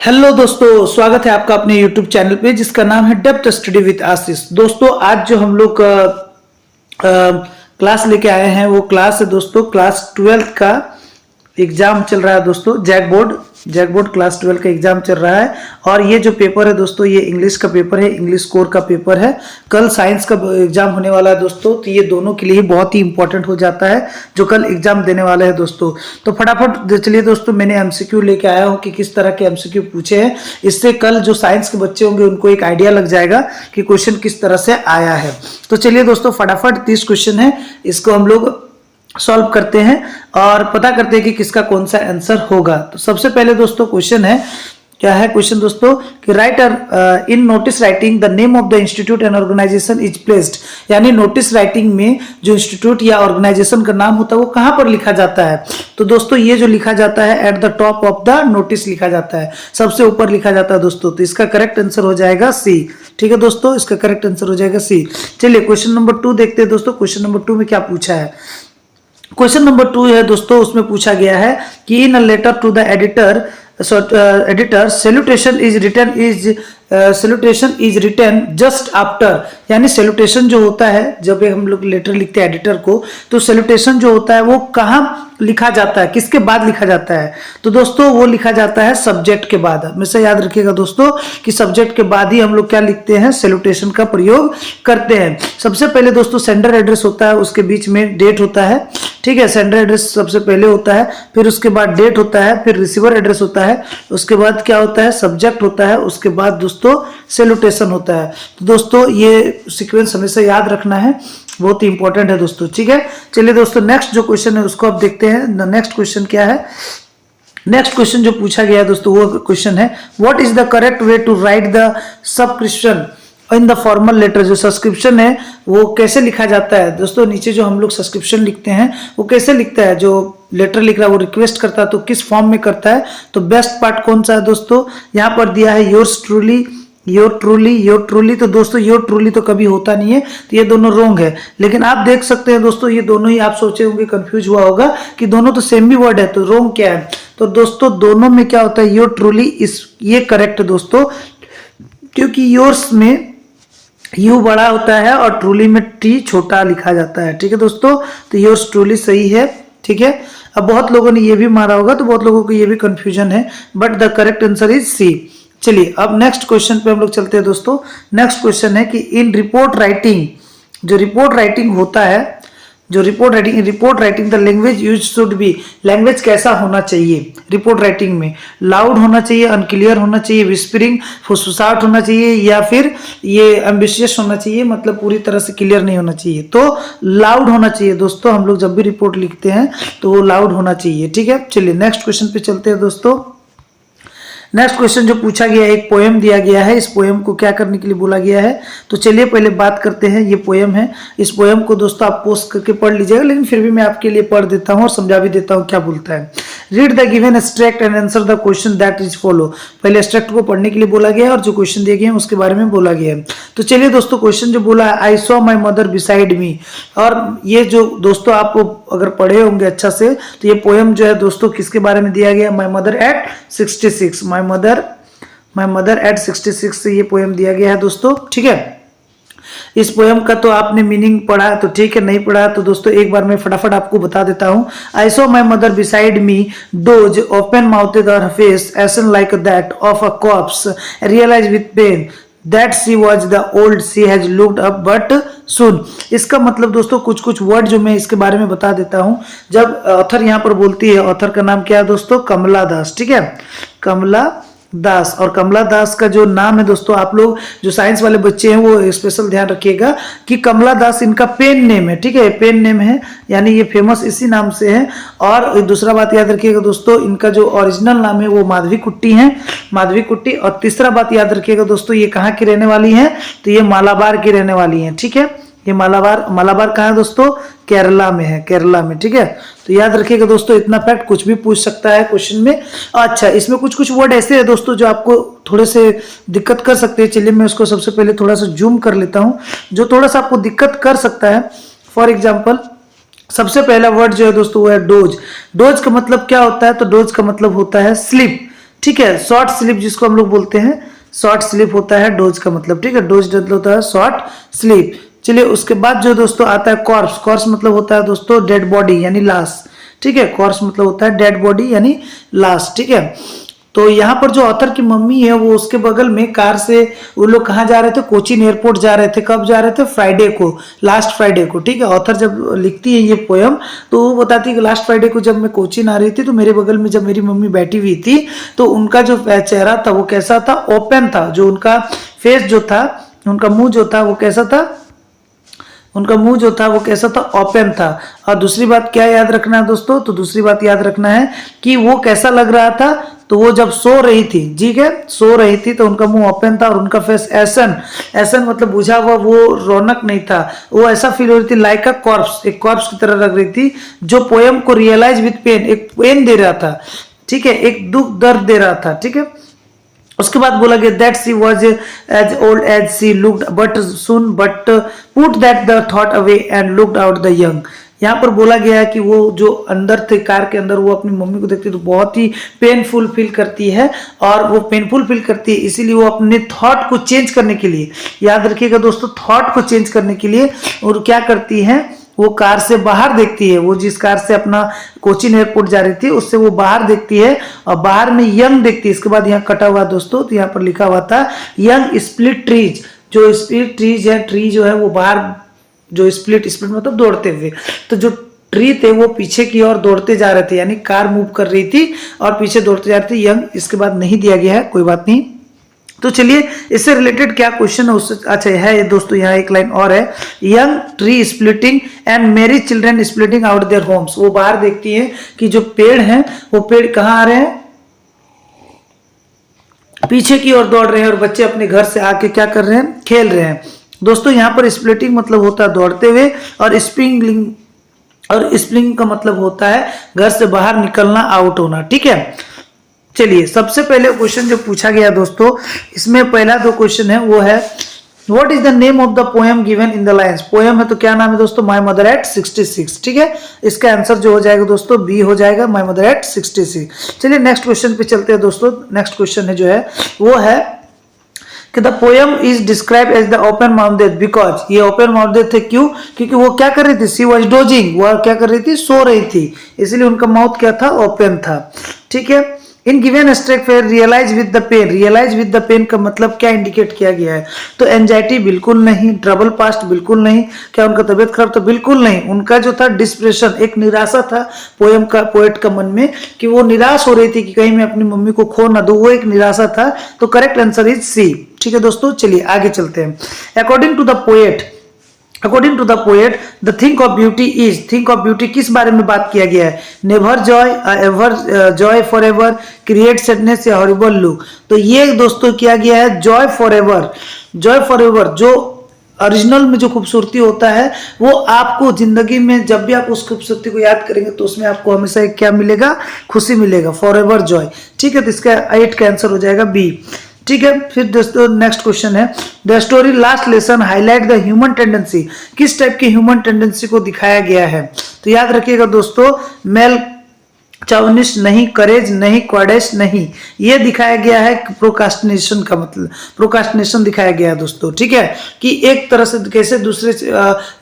Hello दोस्तों, स्वागत है आपका अपने YouTube चैनल पे जिसका नाम है डेप्थ स्टडी विद आशीष। दोस्तों आज जो हम लोग क्लास लेके आए हैं वो क्लास है दोस्तों क्लास 12 का एग्जाम चल रहा है दोस्तों। जैक बोर्ड क्लास 12 का एग्जाम चल रहा है और ये जो पेपर है दोस्तों ये इंग्लिश का पेपर है, इंग्लिश कोर का पेपर है। कल साइंस का एग्जाम होने वाला है दोस्तों, तो ये दोनों के लिए बहुत ही इंपॉर्टेंट हो जाता है जो कल एग्जाम देने वाले हैं दोस्तों। तो फटाफट चलिए दोस्तों, मैंने एमसीक्यू लेके आया हूँ कि किस तरह के एमसीक्यू पूछे हैं। इससे कल जो साइंस के बच्चे होंगे उनको एक आइडिया लग जाएगा कि क्वेश्चन किस तरह से आया है। तो चलिए दोस्तों फटाफट 30 क्वेश्चन है, इसको हम लोग सॉल्व करते हैं और पता करते हैं कि किसका कौन सा आंसर होगा। तो सबसे पहले दोस्तों क्वेश्चन है, क्या है क्वेश्चन दोस्तों कि writer in notice writing the name of the institute and organisation is placed. यानी नोटिस राइटिंग में जो इंस्टीट्यूट या ऑर्गेनाइजेशन का नाम होता है वो कहां पर लिखा जाता है। तो दोस्तों ये जो लिखा जाता है at the top of the notice लिखा जाता है, सबसे ऊपर लिखा जाता है दोस्तों। तो इसका करेक्ट आंसर हो जाएगा सी। ठीक है दोस्तों, इसका करेक्ट आंसर हो जाएगा सी। चलिए क्वेश्चन नंबर 2 देखते हैं दोस्तों। क्वेश्चन नंबर 2 में क्या पूछा है। क्वेश्चन नंबर 2 है दोस्तों, उसमें पूछा गया है कि in a letter to the editor salutation is written just after. यानी सैल्यूटेशन जो होता है जब हम लोग लेटर लिखते हैं एडिटर को, तो सैल्यूटेशन जो होता है वो कहाँ लिखा जाता है, किसके बाद लिखा जाता है। तो दोस्तों वो लिखा जाता है सब्जेक्ट के बाद। हमेशा याद रखिएगा दोस्तों कि सब्जेक्ट के बाद ही हम लोग क्या लिखते हैं, सैल्यूटेशन का प्रयोग करते हैं। सबसे पहले दोस्तों सेंडर एड्रेस होता है, उसके बीच में डेट होता है। ठीक है, सेंडर एड्रेस सबसे पहले होता है, फिर उसके बाद डेट होता है, फिर रिसीवर एड्रेस होता है, उसके बाद क्या होता है, सब्जेक्ट होता है, उसके बाद दोस्तों सैल्यूटेशन होता है। तो दोस्तों ये सीक्वेंस हमेशा याद रखना है, बहुत ही इंपॉर्टेंट है दोस्तों। ठीक है, चलिए दोस्तों नेक्स्ट जो क्वेश्चन है उसको आप देखते हैं। नेक्स्ट क्वेश्चन क्या है। नेक्स्ट क्वेश्चन जो पूछा गया है दोस्तों वो क्वेश्चन है what is the correct way to write the subscription in the formal letter. जो सब्सक्रिप्शन है वो कैसे लिखा जाता है दोस्तों। नीचे जो हम लोग सब्सक्रिप्शन लिखते हैं वो कैसे लिखता है, जो लेटर लिख रहा है वो रिक्वेस्ट करता है तो किस फॉर्म में करता है। तो बेस्ट पार्ट कौन सा है दोस्तों, यहाँ पर दिया है योर्स ट्रूली, योर ट्रूली। तो दोस्तों योर ट्रूली तो कभी होता नहीं है, तो ये दोनों रॉन्ग है। लेकिन आप देख सकते हैं दोस्तों ये दोनों ही, आप सोचे होंगे कंफ्यूज हुआ होगा कि दोनों तो सेम ही वर्ड है, तो रॉन्ग क्या है। तो दोस्तों दोनों में क्या होता है, योर ट्रूली इस ये करेक्ट है दोस्तों, क्योंकि योर्स में यू बड़ा होता है और ट्रूली में टी छोटा लिखा जाता है। ठीक है दोस्तों, तो योर्स ट्रूली सही है। ठीक है, अब बहुत लोगों ने ये भी मारा होगा तो बहुत लोगों को ये भी कंफ्यूजन है, but the correct answer is C. चलिए अब नेक्स्ट क्वेश्चन पे हम लोग चलते हैं दोस्तों। नेक्स्ट क्वेश्चन है कि इन रिपोर्ट राइटिंग, जो रिपोर्ट राइटिंग होता है, जो report writing the language use should be. Language कैसा होना चाहिए रिपोर्ट राइटिंग में, लाउड होना चाहिए, अनक्लियर होना चाहिए, विस्परिंग फुसफुसाहट होना चाहिए, या फिर ये एम्बिशियस होना चाहिए, मतलब पूरी तरह से क्लियर नहीं होना चाहिए। तो लाउड होना चाहिए दोस्तों, हम लोग जब भी रिपोर्ट लिखते हैं तो वो लाउड होना चाहिए। ठीक है, चलिए नेक्स्ट क्वेश्चन पे चलते हैं दोस्तों। नेक्स्ट क्वेश्चन जो पूछा गया है, एक पोएम दिया गया है, इस पोएम को क्या करने के लिए बोला गया है। तो चलिए पहले बात करते हैं, ये पोएम है। इस पोएम को दोस्तों आप पोस्ट करके पढ़ लीजिएगा, लेकिन फिर भी मैं आपके लिए पढ़ देता हूँ और समझा भी देता हूँ क्या बोलता है। Read the given extract and answer the question that is follow. पहले एक्सट्रैक्ट को पढ़ने के लिए बोला गया है और जो क्वेश्चन दिए गए हैं उसके बारे में बोला गया है। तो चलिए दोस्तों क्वेश्चन जो बोला है, आई सॉ माई मदर बिसाइड मी। और ये जो दोस्तों आप अगर पढ़े होंगे अच्छा से, तो ये पोएम जो है दोस्तों किसके बारे में दिया गया, my mother eight 66। My mother eight 66 से ये पोएम दिया गया है दोस्तों। ठीक है, इस पोएम का तो आपने मीनिंग पढ़ा तो ठीक है, नहीं पढ़ा तो दोस्तों एक बार मैं फटाफट आपको बता देता हूँ। I saw my mother beside me those open mouthed her face ashen like that of a corpse realise with pain that she was the old she has looked up but soon. इसका मतलब दोस्तों कुछ कुछ word जो मैं इसके बारे में बता देता हूँ। जब ऑथर यहाँ पर बोलती है, ऑथर का नाम क्या है दोस्तों, कमला दास। ठीक है, कमला दास। और कमला दास का जो नाम है दोस्तों, आप लोग जो साइंस वाले बच्चे हैं वो स्पेशल ध्यान रखिएगा कि कमला दास इनका पेन नेम है। ठीक है, पेन नेम है, यानी ये फेमस इसी नाम से है। और दूसरा बात याद रखिएगा दोस्तों, इनका जो ओरिजिनल नाम है वो माधवी कुट्टी है, माधवी कुट्टी। और तीसरा बात याद रखिएगा दोस्तों, ये कहाँ की रहने वाली है, तो ये मालाबार की रहने वाली है। ठीक है, ये मालाबार कहाँ है दोस्तों, केरला में है, केरला में। ठीक है, तो याद रखिएगा दोस्तों इतना फैक्ट, कुछ भी पूछ सकता है क्वेश्चन में। अच्छा, इसमें कुछ कुछ वर्ड ऐसे है दोस्तों जो आपको थोड़े से दिक्कत कर सकते हैं। चलिए मैं उसको सबसे पहले थोड़ा सा जूम कर लेता हूँ, जो थोड़ा सा आपको दिक्कत कर सकता है। फॉर एग्जाम्पल सबसे पहला वर्ड जो है दोस्तों वो है डोज। डोज का मतलब क्या होता है, तो डोज का मतलब होता है स्लीप। ठीक है। शॉर्ट स्लीप जिसको हम लोग बोलते हैं, शॉर्ट स्लीप होता है डोज का मतलब, ठीक है, डोज मतलब होता है शॉर्ट स्लीप। चलिए उसके बाद जो दोस्तों आता है कॉर्प्स। कॉर्प्स मतलब होता है दोस्तों डेड बॉडी यानी लाश, ठीक है। कॉर्प्स मतलब होता है डेड बॉडी यानी लाश, ठीक है। तो यहाँ पर जो ऑथर की मम्मी है वो उसके बगल में कार से वो लोग कहाँ जा रहे थे, कोचीन एयरपोर्ट जा रहे थे। कब जा रहे थे, फ्राइडे को, लास्ट फ्राइडे को, ठीक है। ऑथर जब लिखती है ये पोयम तो वो बताती है कि लास्ट फ्राइडे को जब मैं कोचीन आ रही थी तो मेरे बगल में जब मेरी मम्मी बैठी हुई थी तो उनका जो चेहरा था वो कैसा था, ओपन था। जो उनका फेस जो था, उनका मुंह जो था वो कैसा था, उनका मुंह जो था वो कैसा था, ओपन था। और दूसरी बात क्या याद रखना है दोस्तों, तो दूसरी बात याद रखना है कि वो कैसा लग रहा था, तो वो जब सो रही थी, ठीक है, सो रही थी तो उनका मुंह ओपन था और उनका फेस ऐसन, ऐसन मतलब बुझा हुआ, वो रौनक नहीं था, वो ऐसा फील हो रही थी लाइक अ कॉर्प्स, एक कॉर्प्स की तरह लग रही थी जो पोयम को रियलाइज विद पेन, एक पेन दे रहा था, ठीक है, एक दुख दर्द दे रहा था, ठीक है। उसके बाद बोला गया that she was as old as she looked but soon but put that the thought away and looked out the young. यहाँ पर बोला गया है कि वो जो अंदर थे कार के अंदर, वो अपनी मम्मी को देखती तो बहुत ही पेनफुल फील करती है, और वो पेनफुल फील करती है इसीलिए वो अपने थॉट को चेंज करने के लिए, याद रखिएगा दोस्तों, थॉट को चेंज करने के लिए और क्या करती है, वो कार से बाहर देखती है। वो जिस कार से अपना कोचीन एयरपोर्ट जा रही थी उससे वो बाहर देखती है और बाहर में यंग देखती है। इसके बाद यहाँ कटा हुआ दोस्तों, तो यहाँ पर लिखा हुआ था यंग स्प्लिट ट्रीज। जो स्प्लिट ट्रीज है, ट्री जो है वो बाहर, जो स्प्लिट मतलब दौड़ते हुए, तो जो ट्री थे वो पीछे की ओर दौड़ते जा रहे थे, यानी कार मूव कर रही थी और पीछे दौड़ते जा रहे थे। यंग इसके बाद नहीं दिया गया है, कोई बात नहीं। तो चलिए इससे रिलेटेड क्या क्वेश्चन है उससे, अच्छा है ये दोस्तों, यहाँ एक लाइन और है, young tree splitting and Mary children splitting out their homes. वो बाहर देखती है कि जो पेड़ हैं वो पेड़ कहाँ आ रहे हैं, पीछे की ओर दौड़ रहे हैं, और बच्चे अपने घर से आके क्या कर रहे हैं, खेल रहे हैं। दोस्तों यहाँ पर स्प्लिटिंग मतलब होता है दौड़ते हुए, और स्प्रिंगलिंग, और स्प्रिंग का मतलब होता है घर से बाहर निकलना, आउट होना, ठीक है। चलिए सबसे पहले क्वेश्चन जो पूछा गया दोस्तों, इसमें पहला जो क्वेश्चन है वो है what is the name of the poem given in the lines. Poem है तो क्या नाम है दोस्तों, माय मदर एट 66, ठीक है। इसका आंसर जो हो जाएगा दोस्तों बी हो जाएगा, माय मदर एट 66। चलिए नेक्स्ट क्वेश्चन पे चलते हैं दोस्तों। नेक्स्ट क्वेश्चन है जो है वो है कि the poem is describe as the open mouthed because, ये ओपन माउथेड थे क्यों, क्योंकि वो क्या कर रही थी, सी वॉज डोजिंग, वो क्या कर रही थी, सो रही थी, इसलिए उनका माउथ क्या था, ओपन था, ठीक है। In given streak fair realise with the pain, realise with the pain का मतलब क्या इंडिकेट किया गया है, तो एंजाइटी बिल्कुल नहीं, ट्रबल पास्ट बिल्कुल नहीं, क्या उनका तबियत खराब तो बिल्कुल नहीं, उनका जो था डिस्प्रेशन, एक निराशा था पोएम का, पोएट का मन में कि वो निराश हो रही थी कि कहीं मैं अपनी मम्मी को खो ना दूं, वो एक निराशा था। तो करेक्ट आंसर इज सी, ठीक है दोस्तों। चलिए आगे चलते हैं। According to the poet, according to the poet the think of beauty is, think of beauty किस बारे में बात किया गया है, never joy, ever joy for ever, create sadness या हॉरिबल लुक। तो ये दोस्तों किया गया है joy for ever, joy for ever. जो ओरिजिनल में जो खूबसूरती होता है वो आपको जिंदगी में जब भी आप उस खूबसूरती को याद करेंगे तो उसमें आपको हमेशा एक क्या मिलेगा, खुशी मिलेगा, फॉर एवर जॉय, ठीक है। तो इसका 8 का आंसर हो जाएगा बी, ठीक है। फिर दोस्तों नेक्स्ट क्वेश्चन है the story last lesson highlight the human tendency, किस टाइप की ह्यूमन टेंडेंसी को दिखाया गया है, तो याद रखिएगा दोस्तों मेल चाउनिश नहीं, करेज नहीं, क्वाडेश नहीं, ये दिखाया गया है प्रोकास्टिनेशन का मतलब, प्रोकास्टिनेशन दिखाया गया है दोस्तों, ठीक है, कि एक तरह से कैसे दूसरे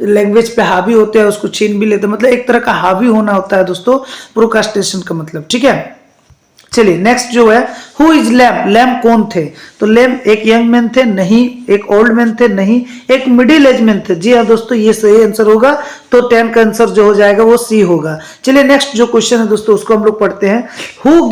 लैंग्वेज पे हावी होते हैं उसको छीन भी लेते हैं, मतलब एक तरह का हावी होना होता है दोस्तों प्रोकास्टिनेशन का मतलब, ठीक है। चलिए नेक्स्ट जो है हु इज लैम्प, लैम्प कौन थे, तो लैम्प एक यंग मैन थे नहीं, एक ओल्ड मैन थे नहीं, एक मिडिल एज मैन थे, जी हाँ दोस्तों ये सही आंसर होगा। तो 10 का आंसर जो हो जाएगा वो सी होगा। चलिए नेक्स्ट जो क्वेश्चन है दोस्तों उसको हम लोग पढ़ते हैं। Who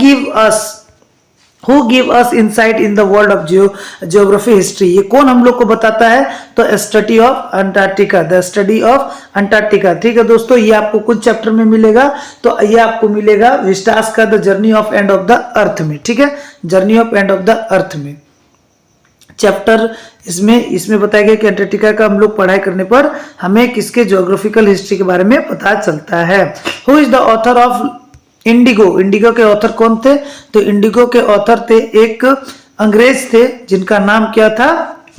give us insight in the world of geography history, ये कौन हम लोग को बताता है, तो study of Antarctica, the study of Antarctica, ठीक है दोस्तों। ये आपको कुछ चैप्टर में मिलेगा, तो ये आपको मिलेगा विस्टास का the journey of end of the earth में, ठीक है, journey of end of the earth में चैप्टर इसमें बताया गया कि अंटार्कटिका का हम लोग पढ़ाई करने पर हमें किसके ज्योग्राफिकल हिस्ट्री के बारे में पता चलता है। Who is the author of Indigo, Indigo के ऑथर कौन थे, तो इंडिगो के ऑथर थे एक अंग्रेज थे जिनका नाम क्या था,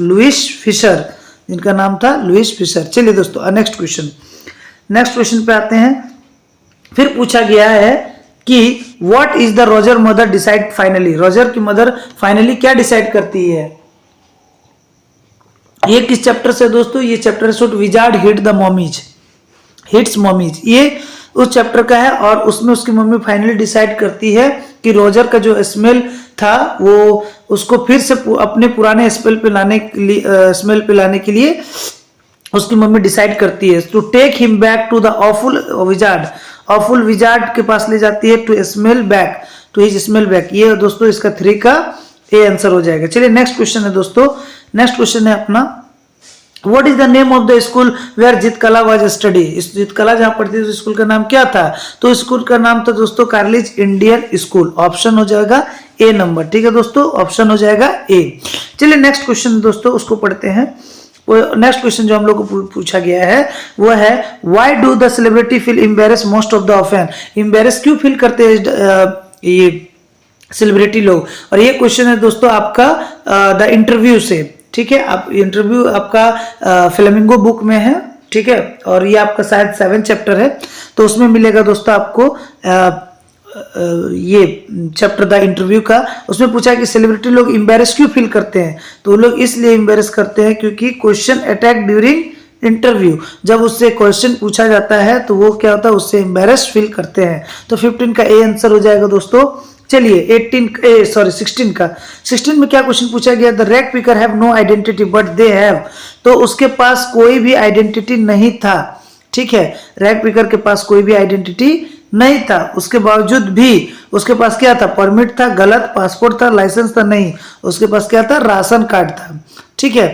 लुइस फिशर, जिनका नाम था लुइस फिशर। चलिए दोस्तों नेक्स्ट क्वेश्चन पे आते हैं। फिर पूछा गया है कि what is the Roger mother decide finally, Roger की मदर फाइनली क्या डिसाइड करती है। ये किस चैप्टर से दोस्तों, ये चैप्टर से wizard hit the mommies, hits mommies, ये उस चैप्टर का है। और उसमें उसकी मम्मी फाइनली डिसाइड करती है कि रोजर का जो स्मेल था वो उसको फिर से अपने पुराने स्मेल पे लाने के लिए उसकी मम्मी डिसाइड करती है to take him back to the awful wizard, awful wizard के पास ले जाती है to smell back, to his smell back. ये दोस्तों इसका 3 का ए आंसर हो जाएगा। चलिए नेक्स्ट क्वेश्चन है दोस्तों, नेक्स्ट क्वेश्चन है अपना, what is the name of the school where Jitkala was study. इस जितकला जहां पढ़ती थी स्कूल का नाम क्या था, तो स्कूल का नाम था दोस्तों कार्लिज इंडियन स्कूल। ऑप्शन हो जाएगा ए नंबर, ठीक है दोस्तों, ऑप्शन हो जाएगा ए। चलिए नेक्स्ट क्वेश्चन दोस्तों उसको पढ़ते हैं। नेक्स्ट क्वेश्चन जो हम लोग को पूछा गया है वो है why do the celebrity feel embarrass most of the often. Embarrass क्यों फील करते हैं ये सेलिब्रिटी लोग। और ये क्वेश्चन है दोस्तों आपका द इंटरव्यू से, ठीक है। आप इंटरव्यू आपका फ्लेमिंगो बुक में है, ठीक है, और ये आपका शायद 7 चैप्टर है, तो उसमें मिलेगा दोस्तों आपको ये चैप्टर द इंटरव्यू का। उसमें पूछा कि सेलिब्रिटी लोग एम्बेरस क्यों फील करते हैं, तो वो लोग इसलिए एम्बेरस करते हैं क्योंकि क्वेश्चन अटैक ड्यूरिंग इंटरव्यू, जब उससे क्वेश्चन पूछा जाता है तो वो क्या होता है, उससे एम्बेरस फील करते हैं। तो 15 का ए आंसर हो जाएगा दोस्तों। चलिए 16 में क्या क्वेश्चन पूछा गया, the rag picker have no identity but they have, तो उसके पास कोई भी आइडेंटिटी नहीं था, ठीक है, रैग पिकर के पास कोई भी आइडेंटिटी नहीं था, उसके बावजूद भी उसके पास क्या था, परमिट था, गलत पासपोर्ट था, लाइसेंस था नहीं, उसके पास क्या था, राशन कार्ड था, ठीक है।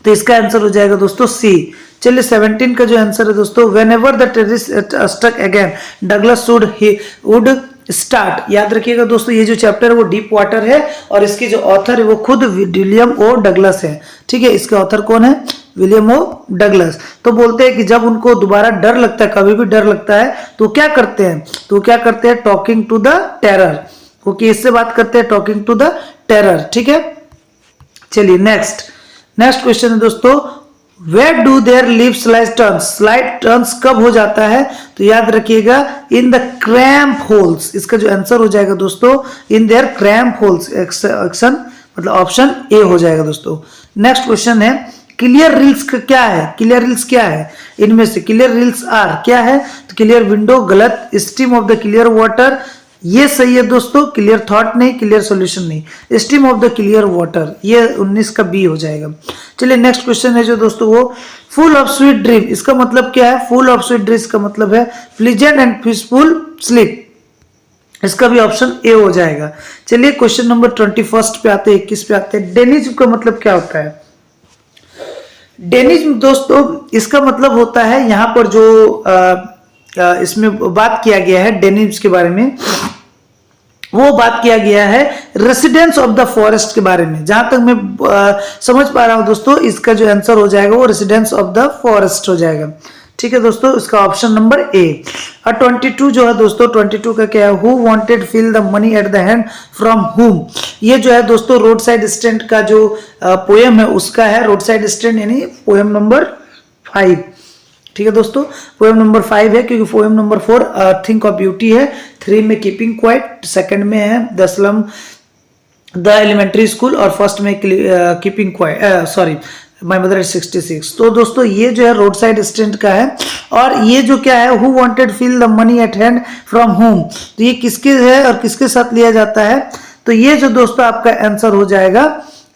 तो इसका आंसर हो जाएगा दोस्तों सी। चलिए 17 का जो आंसर है दोस्तों, whenever the terrorist struck again Douglas would start. याद रखिएगा दोस्तों ये जो चैप्टर है वो डीप वाटर है और इसके जो ऑथर है वो खुद विलियम ओ डगलस है, ठीक है। इसके ऑथर कौन है, विलियम ओ डगलस। तो बोलते हैं कि जब उनको दोबारा डर लगता है, कभी भी डर लगता है तो क्या करते हैं, टॉकिंग टू द टेरर, वो किससे बात करते हैं, टॉकिंग टू द टेरर, ठीक है। चलिए नेक्स्ट क्वेश्चन है दोस्तों, where do there live slide turns कब हो जाता है, तो याद रखिएगा इन द क्रैम्प होल्स। इसका जो आंसर हो जाएगा दोस्तों in their cramp holes, action मतलब ऑप्शन ए हो जाएगा दोस्तों। नेक्स्ट क्वेश्चन है क्लियर रिल्स क्या है, क्लियर रिल्स क्या है, इनमें से क्लियर रिल्स आर क्या है, तो क्लियर विंडो गलत, stream of the clear water ये सही है दोस्तों, क्लियर थॉट नहीं, क्लियर सॉल्यूशन नहीं, stream of the clear water ये 19 का बी हो जाएगा। चलिए नेक्स्ट क्वेश्चन है जो दोस्तों वो फुल ऑफ स्वीट ड्रीम, इसका मतलब क्या है, फुल ऑफ स्वीट ड्रीम का मतलब है प्लीजेंट एंड पीसफुल स्लीप, इसका भी ऑप्शन ए हो जाएगा। चलिए क्वेश्चन नंबर 21 पे आते हैं, 21 पे आते हैं, डेनिज्म का मतलब क्या होता है। डेनिज्म दोस्तों इसका मतलब होता है यहाँ पर जो इसमें बात किया गया है डेनिम्स के बारे में, वो बात किया गया है रेसिडेंस ऑफ द फॉरेस्ट के बारे में। जहां तक मैं समझ पा रहा हूं दोस्तों इसका जो आंसर हो जाएगा वो रेसिडेंस ऑफ द फॉरेस्ट हो जाएगा, ठीक है दोस्तों, इसका ऑप्शन नंबर ए। और 22 जो है दोस्तों 22 का क्या है, who wanted feel the money at the hand from हुम, ये जो है दोस्तों रोड साइड स्टैंड का जो पोएम है उसका है, रोड साइड स्टैंड यानी पोएम नंबर 5, ठीक है दोस्तों, पोएम नंबर 5 है क्योंकि poem number 4 think of beauty है, 3 में कीपिंग क्वाइट, सेकंड में है the slum the elementary school और फर्स्ट में keeping quiet, sorry my mother is 66। तो दोस्तों ये जो है रोड साइड स्टैंड का है और ये जो क्या है who wanted feel the money at hand from home, तो ये किसके है और किसके साथ लिया जाता है, तो ये जो दोस्तों आपका आंसर हो जाएगा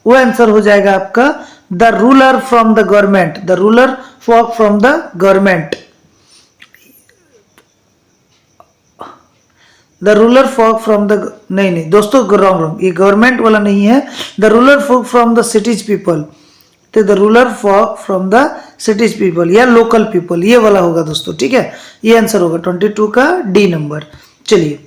वो आंसर हो जाएगा आपका the ruler from the government, the ruler folk from the government, the ruler folk from the, नहीं दोस्तों रॉन्ग, ये गवर्नमेंट वाला नहीं है, the ruler folk from the cities people, तो the ruler folk from the cities people या local people ये वाला होगा दोस्तों, ठीक है, ये आंसर होगा 22 का डी नंबर। चलिए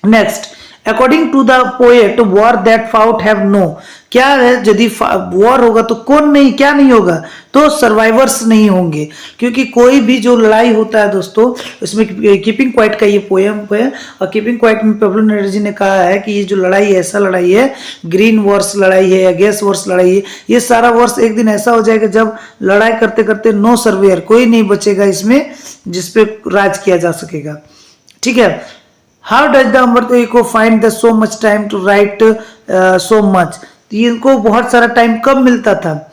next, according to the poet war that fought have no, क्या है यदि वॉर होगा तो कौन नहीं क्या नहीं होगा, तो सर्वाइवर्स नहीं होंगे, क्योंकि कोई भी जो लड़ाई होता है दोस्तों इसमें कीपिंग क्वाइट का ये पोएम है और कीपिंग क्वाइट में पेब्लो नेरुदा ने कहा है कि ये जो लड़ाई है ऐसा लड़ाई है, ग्रीन वॉर्स लड़ाई है या गैस वॉर्स लड़ाई है, ये सारा वॉर्स एक दिन ऐसा हो जाएगा जब लड़ाई करते करते नो सर्वेयर कोई नहीं बचेगा इसमें जिसपे राज किया जा सकेगा, ठीक है। How does the Amrit eco find the so much time to write so much, इनको बहुत सारा टाइम कब मिलता था,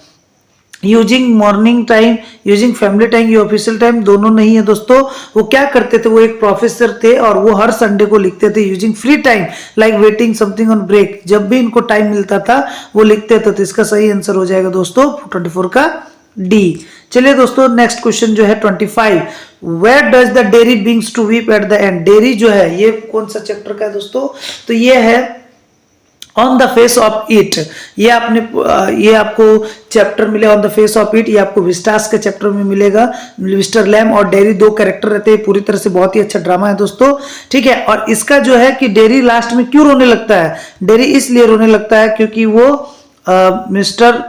using morning time, using family time, ये ऑफिशियल टाइम दोनों नहीं है दोस्तों। वो क्या करते थे, वो एक प्रोफेसर थे और वो हर संडे को लिखते थे using free time like waiting something on break, जब भी इनको टाइम मिलता था वो लिखते थे। तो इसका सही आंसर हो जाएगा दोस्तों 24 का डी। चलिए दोस्तों नेक्स्ट क्वेश्चन जो है 25, where does the diary brings to weep at the end, diary जो है ये कौन सा चैप्टर का है दोस्तों, तो ये है on the face of it, ये आपको चैप्टर मिले on the face of it, ये आपको विस्टास के चैप्टर में मिलेगा। मिस्टर लैम और डेरी दो कैरेक्टर रहते हैं, पूरी तरह से बहुत ही अच्छा ड्रामा है दोस्तों, ठीक है। और इसका जो है कि डेरी लास्ट में क्यों रोने लगता है, डेरी इसलिए रोने लगता है क्योंकि वो मिस्टर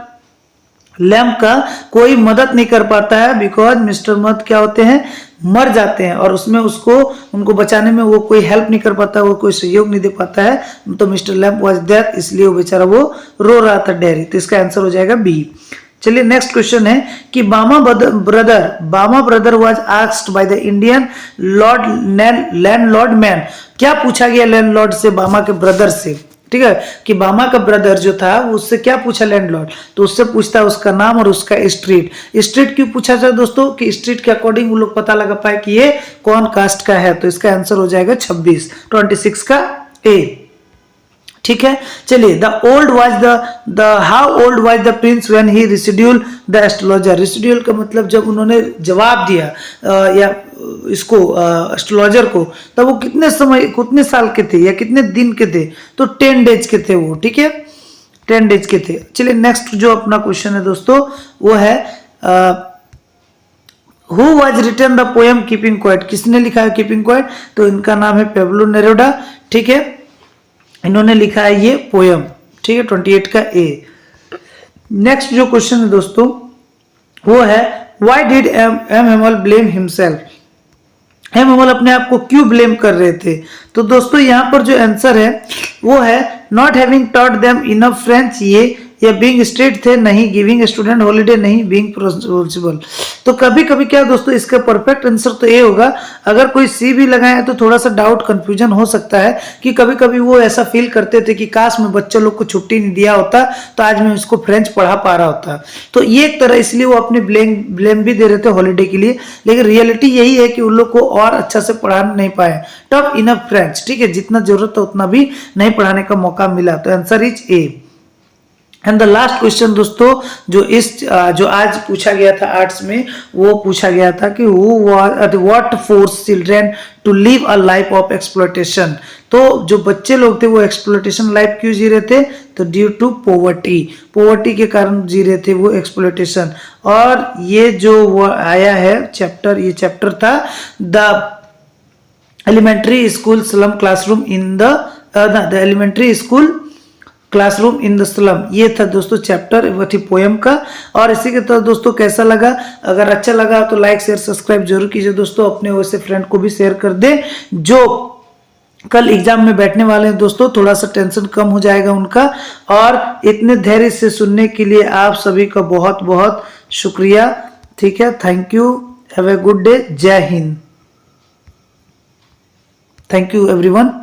लैम्प का कोई मदद नहीं कर पाता है, बिकॉज मिस्टर मत क्या होते हैं, मर जाते हैं, और उसमें उनको बचाने में वो कोई हेल्प नहीं कर पाता, वो कोई सहयोग नहीं दे पाता है। तो मिस्टर लैम्प वाज डेथ, इसलिए वो बेचारा वो रो रहा था डेरी। तो इसका आंसर हो जाएगा बी। चलिए नेक्स्ट क्वेश्चन है कि बामा brother was asked by the Indian landlord man, क्या पूछा गया लैंडलॉर्ड से बामा के ब्रदर से, ठीक है, कि बामा का ब्रदर जो था उससे क्या पूछा लैंडलॉर्ड, तो उससे पूछता है उसका नाम और उसका स्ट्रीट क्यों पूछा जाए दोस्तों, कि स्ट्रीट के अकॉर्डिंग वो लोग पता लगा पाए कि ये कौन कास्ट का है। तो इसका आंसर हो जाएगा 26 का ए, ठीक है। चलिए how old was the prince when he reschedule the astrologer, reschedule का मतलब जब उन्होंने जवाब दिया या इसको एस्ट्रोलॉजर को, तब वो कितने साल के थे या कितने दिन के थे, तो 10 डेज के थे वो, ठीक है, 10 डेज के थे। चलिए नेक्स्ट जो अपना क्वेश्चन है दोस्तों वो है who was written the poem keeping quiet, किसने लिखा है कीपिंग क्वाइट, तो इनका नाम है पेब्लो नेरुदा, ठीक है, इन्होंने लिखा है ये पोयम, ठीक है, 28 का ए। नेक्स्ट जो क्वेश्चन है दोस्तों वो है why did M Hamel blame himself, M Hamel अपने आप को क्यों ब्लेम कर रहे थे, तो दोस्तों यहाँ पर जो आंसर है वो है not having taught them enough French, ये या बीइंग स्ट्रिक्ट थे नहीं, गिविंग स्टूडेंट हॉलीडे नहीं, बीइंग प्रिंसिपल। तो कभी कभी क्या दोस्तों इसका परफेक्ट आंसर तो ये होगा, अगर कोई सी भी लगाए तो थोड़ा सा डाउट कंफ्यूजन हो सकता है कि कभी कभी वो ऐसा फील करते थे कि काश मैं बच्चों लोग को छुट्टी नहीं दिया होता तो आज मैं उसको फ्रेंच पढ़ा पा रहा होता। तो ये एक तरह इसलिए वो अपने ब्लेम भी दे रहे थे हॉलीडे के लिए, लेकिन रियलिटी यही है कि उन लोग को और अच्छा से पढ़ा नहीं पाए, टफ इनफ फ्रेंच, ठीक है, जितना जरूरत है उतना भी नहीं पढ़ाने का मौका मिला। तो answer is a. And the last question दोस्तों जो आज पूछा गया था आर्ट्स में, वो पूछा गया था कि what force children to live a life of exploitation, तो जो बच्चे लोग थे वो एक्सप्लॉयटेशन लाइफ क्यों जी रहे थे, तो ड्यू टू पॉवर्टी के कारण जी रहे थे वो एक्सप्लॉयटेशन। और ये जो वो आया है चैप्टर, ये चैप्टर था the elementary school slum classroom in the elementary school classroom in the slum, ये था दोस्तों चैप्टर वो थी पोएम का। और इसी के तहत दोस्तों कैसा लगा, अगर अच्छा लगा तो लाइक शेयर सब्सक्राइब जरूर कीजिए दोस्तों, अपने वैसे फ्रेंड को भी शेयर कर दे जो कल एग्जाम में बैठने वाले हैं दोस्तों, थोड़ा सा टेंशन कम हो जाएगा उनका। और इतने धैर्य से सुनने के लिए आप सभी का बहुत बहुत शुक्रिया, ठीक है, thank you, have a good day, जय हिंद, थैंक यू एवरीवन।